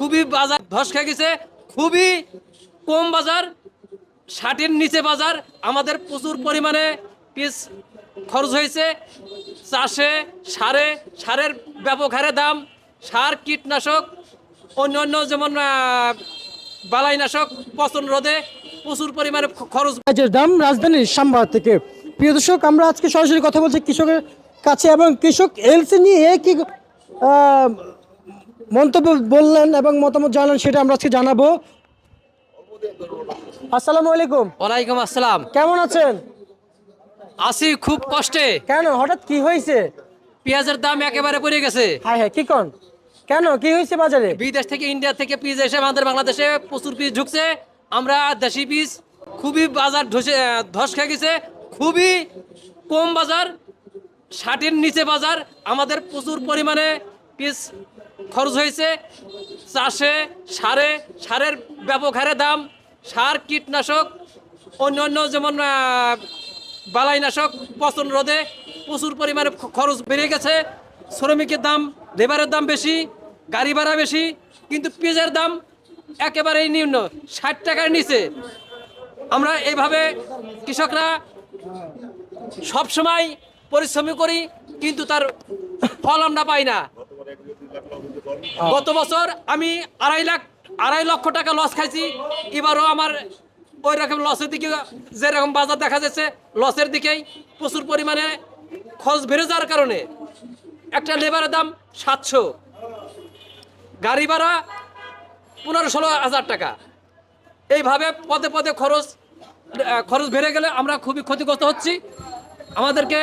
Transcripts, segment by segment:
খুবই বাজার ধস খেয়ে গেছে, খুবই কম বাজার, 60-এর নিচে বাজার। আমাদের প্রচুর পরিমাণে পিস খরচ হয়েছে চাষে, সারের ব্যাপক হারে দাম, সার, কীটনাশক, অন্য যেমন বালাইনাশক, পচন রোধে প্রচুর পরিমাণে খরচ। পেঁয়াজের দাম রাজধানীর সাম্বা থেকে। প্রিয় দর্শক, আমরা আজকে সরাসরি কথা বলছি কৃষকের কাছে এবং কৃষক এলসি নিয়ে কি আহ, মন্তব্য বললেন এবং মতামত জানালেন সেটা আমরা আজকে জানাবো। আসসালামু আলাইকুম। ওয়ালাইকুম আসসালাম। কেমন আছেন? আছি খুব কষ্টে। কেন, হঠাৎ কি হয়েছে? পেঁয়াজের দাম একেবারে পড়ে গেছে। হ্যাঁ হ্যাঁ, কি কোন, কেন কি হয়েছে বাজারে? বিদেশ থেকে, ইন্ডিয়া থেকে পিস এসে আমাদের বাংলাদেশে প্রচুর পিস ঢুকছে। আমরা দেশি পিস খুবই বাজার ধস খেয়ে গেছে, খুবই কম বাজার, 60-এর নিচে বাজার। আমাদের প্রচুর পরিমাণে পিস খরচ হয়েছে চাষে, সারের ব্যাপক হারে দাম, সার, কীটনাশক, অন্য যেমন বালাইনাশক, পচন রোধে প্রচুর পরিমাণে খরচ বেড়ে গেছে। শ্রমিকের দাম, লেবারের দাম বেশি, গাড়ি ভাড়া বেশি, কিন্তু পেঁয়াজের দাম একেবারেই নিম্ন, 60 টাকার নিচে। আমরা এইভাবে কৃষকরা সবসময় পরিশ্রম করি, কিন্তু তার ফল আমরা পাই না। গত বছর আমি 2.5 লক্ষ টাকা লস খাইছি। এবারও আমার ওই রকম লসের দিকে, যেরকম বাজার দেখা যাচ্ছে লসের দিকেই প্রচুর পরিমাণে খরচ বেড়ে যাওয়ার কারণে একটা লেবারের দাম 700, গাড়ি ভাড়া 15-16 হাজার টাকা। এইভাবে পদে পদে খরচ বেড়ে গেলে আমরা খুবই ক্ষতিগ্রস্ত হচ্ছি। আমাদেরকে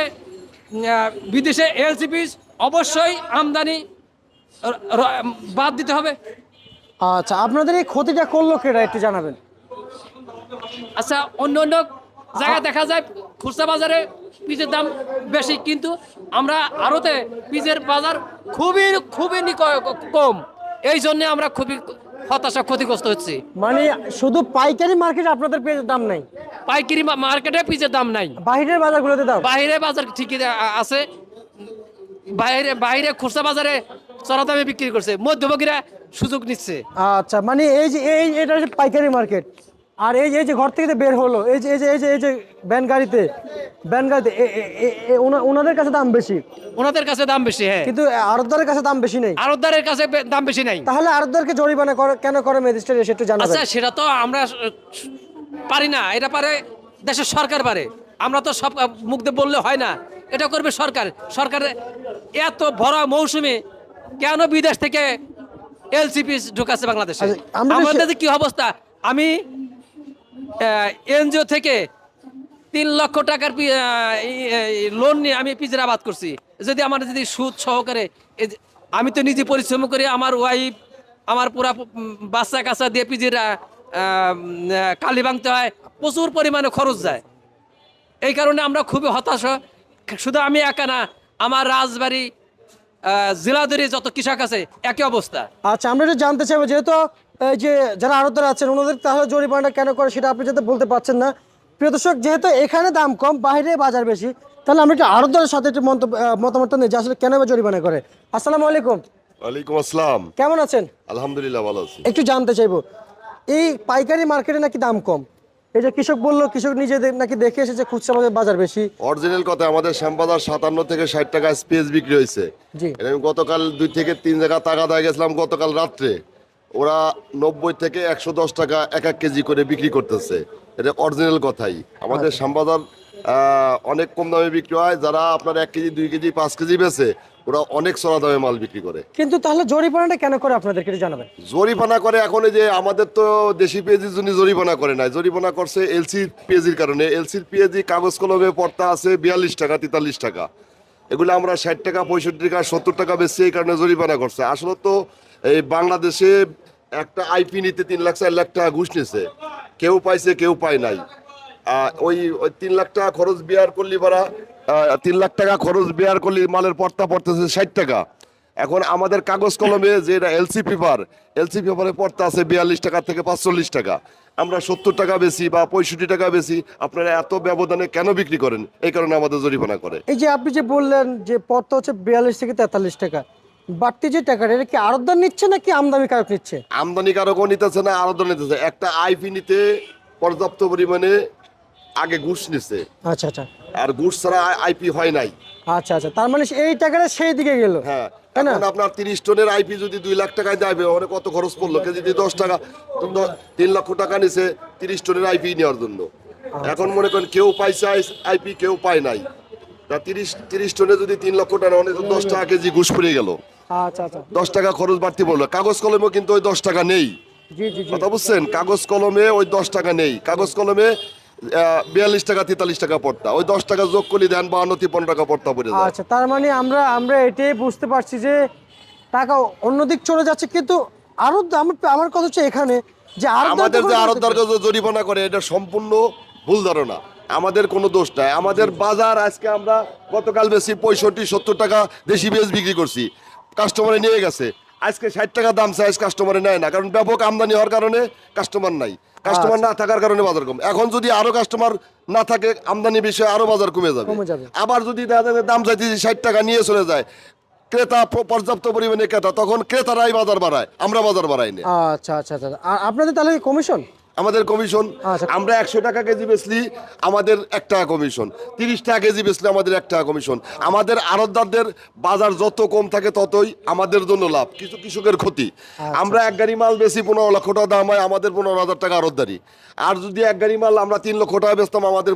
বিদেশে এলসিপি অবশ্যই আমদানি বাদ দিতে হবে। আচ্ছা, আপনাদের এই ক্ষতিটা করলো কেটা একটু জানাবেন। আচ্ছা, অন্য জায়গায় দেখা যায় খুচরা বাজারে পিসের দাম বেশি, কিন্তু আমরা আড়তে পিসের বাজার খুবই কম। এই জন্য আমরা খুবই হতাশা, ক্ষতিগ্রস্ত হচ্ছি। মানে শুধু পাইকারি মার্কেটে আপনাদের পেঁয়াজের দাম নাই? পাইকারি মার্কেটে পিসের দাম নাই। বাইরের বাজারগুলোতে দাম? বাইরে বাজার ঠিকই আছে, বাইরে খুচরা বাজারে চড়া দামে বিক্রি করছে, মধ্যভোগীরা সুযোগ নিচ্ছে। আচ্ছা, মানে এটা হচ্ছে পাইকারি মার্কেট। আর এই যে ঘর থেকে যে বের হলো, এই যে ভ্যান গাড়িতে ওনাদের কাছে দাম বেশি। ওনাদের কাছে দাম বেশি, হ্যাঁ, কিন্তু আড়তদারের কাছে দাম বেশি নেই। আড়তদারের কাছে দাম বেশি নাই। তাহলে আড়তদারকে জরিমানা কেন করে ম্যাজিস্ট্রেট এসে একটু জানাবেন। আচ্ছা, সেটা তো আমরা পারি না, এটা পারে দেশের সরকার পারে। আমরা তো সব মুখ দিয়ে বললে হয় না, এটা করবে সরকার। সরকারের এত ভরা মৌসুমে কেন বিদেশ থেকে এলসিপি ঢুকাচ্ছে বাংলাদেশে? আচ্ছা, আমাদের যে কি অবস্থা! আমি এনজিও থেকে 3 লক্ষ টাকার লোন নিয়ে আমি পিজের আবাদ করছি। যদি সুদ সহকারে, আমি তো নিজে পরিশ্রম করি, আমার ওয়াইফ, আমার পুরা বাচ্চা কাচ্চা দিয়ে পিজির কালি ভাঙতে হয়, প্রচুর পরিমাণে খরচ যায়। এই কারণে আমরা খুবই হতাশ। শুধু আমি একা না, আমার রাজবাড়ী জেলাধরি যত কৃষক আছে একই অবস্থা। আচ্ছা, আমরা একটু জানতে চাইবো, যেহেতু এই যে যারা আড়তদার আছেন ওনাদের তাহলে জরিমানাটা কেন করে সেটা আপনি যাতে বলতে পারছেন না। প্রিয় দর্শক, যেহেতু এখানে দাম কম, বাইরে বাজার বেশি, তাহলে আমরা একটু আড়তদারের সাথে একটু মতামতটা নিই যে আসলে কেন বা জরিমানা করে। আসসালামু আলাইকুম। ওয়ালাইকুম আসসালাম। কেমন আছেন? আলহামদুলিল্লাহ, ভালো আছি। একটু জানতে চাইবো, এই পাইকারি মার্কেটে নাকি দাম কম, এটা কৃষক বললো, কৃষক নিজে নাকি দেখে এসেছে খুচরা বাজার বেশি। অরিজিনাল কথা, আমাদের শ্যামবাজার 57 থেকে 60 টাকা স্পেস বিক্রি হয়েছে। জি। এটা আমি গতকাল 2 থেকে 3 জায়গা তাগাদায় গেছিলাম গতকাল রাত্রে। ওরা 90 থেকে 110 টাকা এক কেজি করে বিক্রি করতেছে। এটা অরিজিনাল কথাই। আমাদের শ্যামবাজার অনেক কম দামে বিক্রি হয়। যারা আপনার 1 কেজি, 2 কেজি, 5 কেজি বেছে, ওরা অনেক চড়া দামে মাল বিক্রি করে। কিন্তু তাহলে জরিমানাটা কেন করে আপনাদেরকে একটু জানাবেন। জরিমানা করে এখন, এই যে আমাদের তো দেশি পেঁয়াজির জন্য জরিমানা করে নাই, জরিমানা করছে এলসি পেঁয়াজির কারণে। এলসির পেঁয়াজি কাগজ কলমে পড়তা আছে 42 টাকা, 43 টাকা। এগুলো আমরা 60 টাকা, 65 টাকা, 70 টাকা বেশি, এই কারণে জরিমানা করছে। আসলে তো এই বাংলাদেশে একটা আইপি নিতে 3 লাখ 4 লাখ টাকা ঘুষ নিছে, কেউ পাইছে কেউ পায় নাই। ওই 3 লাখ টাকা খরচ বিয়ার করলি ভাড়া, 3 লাখ টাকা খরচ বিয়ার করলি মালের পড়তা পড়তেছে 60 টাকা। এখন আমাদের কাগজ কলমে যে এলসি পেপারে পড়তে আছে 42 টাকা থেকে 45 টাকা। আমরা 70 টাকা বেশি বা 65 টাকা বেশি, আপনারা এত ব্যবধানে কেন বিক্রি করেন? এই কারণে আমাদের জরিমানা করে। এই যে আপনি যে বললেন যে পড়তা হচ্ছে 42 থেকে 43 টাকা, বাড়তি যে টাকাটা এটা কি আড়তদার নিচ্ছে নাকি আমদানিকারক নিচ্ছে? আমদানিকারকও নিতেছে না, আরো নিতেছে। একটা আইপি নিতে পর্যাপ্ত পরিমাণে আগে ঘুষ নিছে, আচ্ছা আচ্ছা আর ঘুষ ছাড়া আইপি হয় নাই। আচ্ছা আচ্ছা, তার মানে এই টাকাটা সেই দিকে গেল। হ্যাঁ, তাই না? এখন আপনার 30 টনের আইপি যদি 2 লাখ টাকায় যাবে, ওখানে কত খরচ পড়লো? কেজি 10 টাকা, 3 লক্ষ টাকা নিছে 30 টনের আইপি নেওয়ার জন্য। এখন মনে করেন কেউ পাইছে আইপি, কেউ পায় নাই। তা 30 টনে যদি 3 লক্ষ টাকা, অনেক 10 টাকা কেজি ঘুষ পড়ে গেল, আচ্ছা আচ্ছা, 10 টাকা খরচ বাড়তি পড়লো। কাগজ কলমেও কিন্তু ওই 10 টাকা নেই। জি জি জি, কথা বুঝছেন? কাগজ কলমে ওই 10 টাকা নেই। কাগজ কলমে 42 টাকা 43 টাকা পড়তা, ওই 10 টাকা যোগ করলে দেন 52-53 টাকা পড়তা পড়ে যায়। আচ্ছা, তার মানে আমরা আমরা এটাই বুঝতে পারছি যে টাকা অন্যদিক চলে যাচ্ছে, কিন্তু আরো আমার কথা হচ্ছে এখানে যে আমাদের যে আড়তদার জরিমানা করে, এটা সম্পূর্ণ ভুল ধারণা। আমাদের কোনো দোষ নাই। আমাদের বাজার আজকে আমরা গতকাল বেশি 65-70 টাকা দেশি পেঁয়াজ বিক্রি করছি, কাস্টমারে নিয়ে গেছে। আজকে 60 টাকা দাম চাই, কাস্টমারে নেয় না, কারণ ব্যাপক আমদানি হওয়ার কারণে কাস্টমার নাই। কাস্টমার না থাকার কারণে বাজার কম। এখন যদি আরো কাস্টমার না থাকে, আমদানি বিষয়ে আরো বাজার কমে যাবে। আবার যদি দেখা যায় যে দাম চাইতে 60 টাকা নিয়ে চলে যায়, ক্রেতা পর্যাপ্ত পরিমাণে ক্রেতা, তখন ক্রেতারাই বাজার বাড়ায়, আমরা বাজার বাড়াই না। আচ্ছা আচ্ছা আচ্ছা, আর আপনাদের তাহলে কমিশন? আমাদের কমিশন, আচ্ছা। আমরা 100 টাকা কেজি বেচলি আমাদের 1 টাকা কমিশন, 30 টাকা কেজি বেচলে আমাদের 1 টাকা কমিশন। আমাদের আড়তদারদের বাজার যত কম থাকে ততই আমাদের জন্য লাভ, কিছু কৃষকের ক্ষতি। আমরা এক গাড়ি মাল বেশি 15 লক্ষ টাকা দাম হয়, আমাদের 15,000 টাকা আড়তদারি। আর যদি এক গাড়ি মাল আমরা 3 লক্ষ টাকা বেচতাম, আমাদের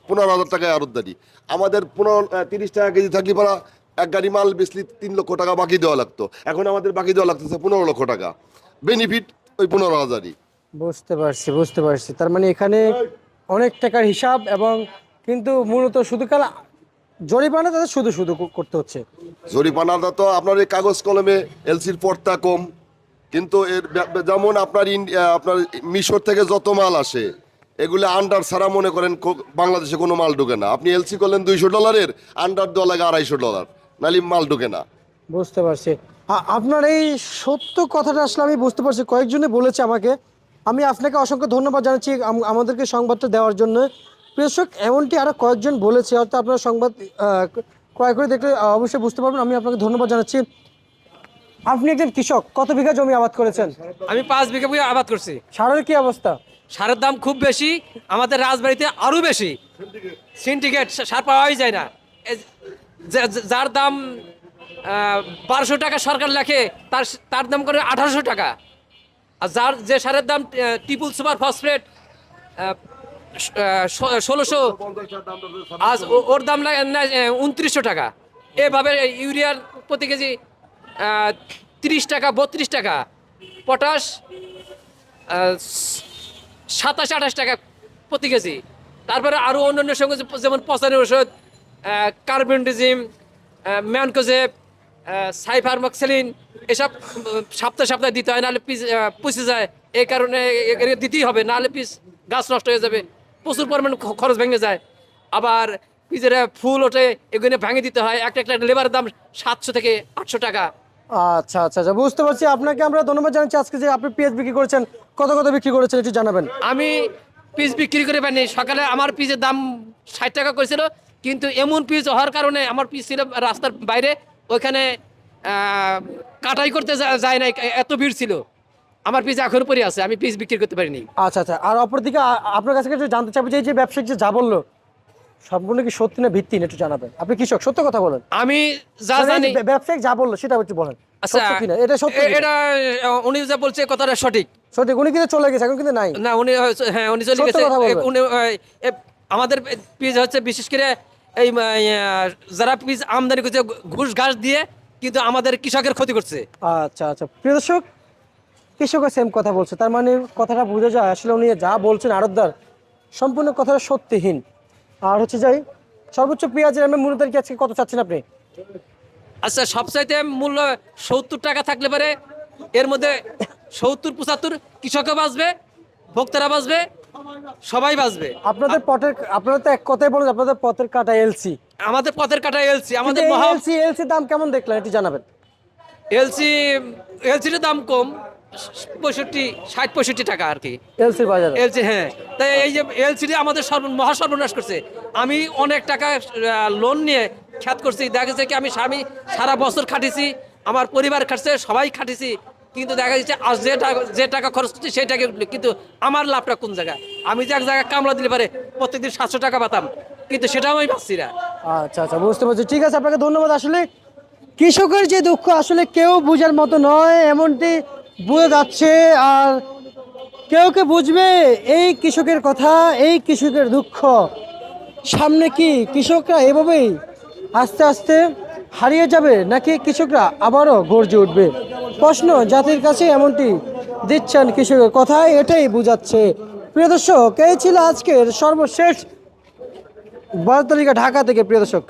15,000 টাকায় আড়তদারি। আমাদের 30 টাকা কেজি থাকলে পরা এক গাড়ি মাল বেচলি 3 লক্ষ টাকা বাকি দেওয়া লাগতো, এখন আমাদের বাকি দেওয়া লাগতেছে 15 লক্ষ টাকা। বেনিফিট ওই 15,000-ই। বুঝতে পারছি বুঝতে পারছি, তার মানে এখানে অনেক টাকার হিসাব, এবং কিন্তু মূলত শুধু কাল জরিমানা তাদের শুধু শুধু করতে হচ্ছে। জরিমানাটা তো আপনার এই কাগজ কলমে এলসির পড়তা কম, কিন্তু এর যেমন আপনার আপনার মিশর থেকে যত মাল আসে, এগুলো আন্ডার ছাড়া মনে করেন বাংলাদেশে কোনো মাল ঢুকে না। আপনি এলসি করলেন $200, আন্ডার দেওয়া লাগে $250, নাহলে মাল ঢুকে না। বুঝতে পারছি। আপনার এই সত্য কথাটা আসলে আমি বুঝতে পারছি, কয়েকজনে বলেছে আমাকে। আমি আপনাকে অসংখ্য ধন্যবাদ জানাচ্ছি আমাদেরকে সংবাদটা দেওয়ার জন্য। কৃষক এমনটি আরও কয়েকজন বলেছে, হয়তো আপনারা সংবাদ ক্রয় করে দেখলে অবশ্যই বুঝতে পারবেন। আমি আপনাকে ধন্যবাদ জানাচ্ছি। আপনি একজন কৃষক, কত বিঘা জমি আবাদ করেছেন? আমি 5 বিঘা বই আবাদ করছি। সারের কি অবস্থা? সারের দাম খুব বেশি, আমাদের রাজবাড়িতে আরো বেশি। সিন্ডিকেট সার পাওয়াই যায় না। যার দাম 1200 টাকা সরকার লেখে, তার দাম করে 1800 টাকা। আর যে সারের দাম ট্রিপল সুপার ফসফেট 1600, আজ ওর দাম 2900 টাকা। এভাবে ইউরিয়ার প্রতি কেজি 30 টাকা 32 টাকা, পটাশ 27-28 টাকা প্রতি কেজি। তারপরে আরও অন্যান্য সঙ্গে যেমন পচানের ওষুধ, কার্বনডিজিম, ম্যানকোজেব, সাইফারমক্সিলিন, এসব সপ্তাহে সপ্তাহে দিতে হয়, নাহলে পিস পুষে যায়। এই কারণে দিতেই হবে, নাহলে পিস গাছ নষ্ট হয়ে যাবে, প্রচুর পরিমাণ খরচ ভেঙে যায়। আবার পিসের ফুল ওঠে, এগুলো ভেঙে দিতে হয়। একটা লেবারের দাম 700 থেকে 800 টাকা। আচ্ছা আচ্ছা আচ্ছা, বুঝতে পারছি। আপনাকে আমরা ধন্যবাদ জানাচ্ছি। আজকে যে আপনি পেঁয়াজ বিক্রি করেছেন, কত কত বিক্রি করেছেন একটু জানাবেন? আমি পিস বিক্রি করে পাইনি। সকালে আমার পিসের দাম 60 টাকা করেছিল, কিন্তু এমন পিস হওয়ার কারণে আমার পিস ছিল রাস্তার বাইরে, ওইখানে কাটাই করতে যায় না, এত ভিড় ছিল। আমার পিস এখন পরে আছে, আমি পিস বিক্রি করতে পারিনি। আচ্ছা আচ্ছা, আর অপরদিকে আপনার কাছে একটু জানতে চাইবো যে এই যে ব্যবসায়িক যে যা বললো, সম্পূর্ণ কি সত্যি না ভিত্তি একটু জানাবেন? আপনি কৃষক, সত্য কথা বলেন। আমি যা মানে এই জানি, যে ব্যবসায়িক যা বললো সেটা একটু বলেন। আচ্ছা সত্য কিনা এটা? সত্য কিনা? এটা উনি যা বলছে কথাটা সঠিক। সঠিক, উনি কিন্তু চলে গেছে, এখন কিন্তু নাই। না উনি, হ্যাঁ উনি চলে সত্য গেছে। কথা বলবেন। উনি আমাদের পিস হচ্ছে বিশেষ করে এই যারা পিস আমদানি করছে ঘুষ ঘাস দিয়ে, কিন্তু আমাদের কৃষকের ক্ষতি করছে। আচ্ছা আচ্ছা, প্রিয় দর্শক, কৃষকও সেম কথা বলছে। তার মানে কথাটা বোঝা যায় আসলে উনি যা বলছেন আড়তদার, সম্পূর্ণ কথাটা সত্যিহীন। আর হচ্ছে যাই, সর্বোচ্চ পেঁয়াজের আমি মূল্য তালিকা আজকে কত চাচ্ছেন আপনি? আচ্ছা, সবচাইতে মূল্য 70 টাকা থাকলে পারে, এর মধ্যে 70-75 কৃষকও বাঁচবে, ভোক্তারা বাঁচবে, সবাই বাঁচবে। আপনারা তো এক কথাই বলেন, আপনাদের পথের কাটা এলসি। আমাদের পথের কাটা এলসি, আমাদের এলসি দাম কেমন দেখলেন একটু জানাবেন? এলসির দাম কম, 60-65 টাকা আর কি এলসি বাজারে। এলসি, হ্যাঁ। তাই এই যে এলসিডি আমাদের মহা সর্বনাশ করছে। আমি অনেক টাকা লোন নিয়ে খ্যাত করছি, দেখা যাচ্ছে কি আমি সারা বছর খাটিছি, আমার পরিবার খাটছে, সবাই খাটিছি, কিন্তু দেখা যাচ্ছে আজ যে টাকা খরচ করছি সেই টাকা উঠলো, কিন্তু আমার লাভটা কোন জায়গায়? আমি যে এক জায়গায় কামলা দিলে পারে প্রত্যেকদিন 700 টাকা পাতাম, কিন্তু সেটাও আমি পাচ্ছি না। আচ্ছা আচ্ছা, বুঝতে পারছি। ঠিক আছে, আপনাকে ধন্যবাদ। আসলে কৃষকের যে দুঃখ আসলে কেউ বোঝার মতো নয়, এমনটি বোঝা যাচ্ছে। আর কেউ কে বুঝবে এই কৃষকের কথা, এই কৃষকের দুঃখ? সামনে কি কৃষকরা এভাবেই আস্তে আস্তে হারিয়ে যাবে, নাকি কৃষকরা আবারও গর্জে উঠবে? প্রশ্ন জাতির কাছে এমনটি দিচ্ছেন কৃষকের কথা, এটাই বোঝাচ্ছে। প্রিয় দর্শক, এই ছিল আজকের সর্বশেষ 12 তারিখে ঢাকা থেকে। প্রিয় দর্শক।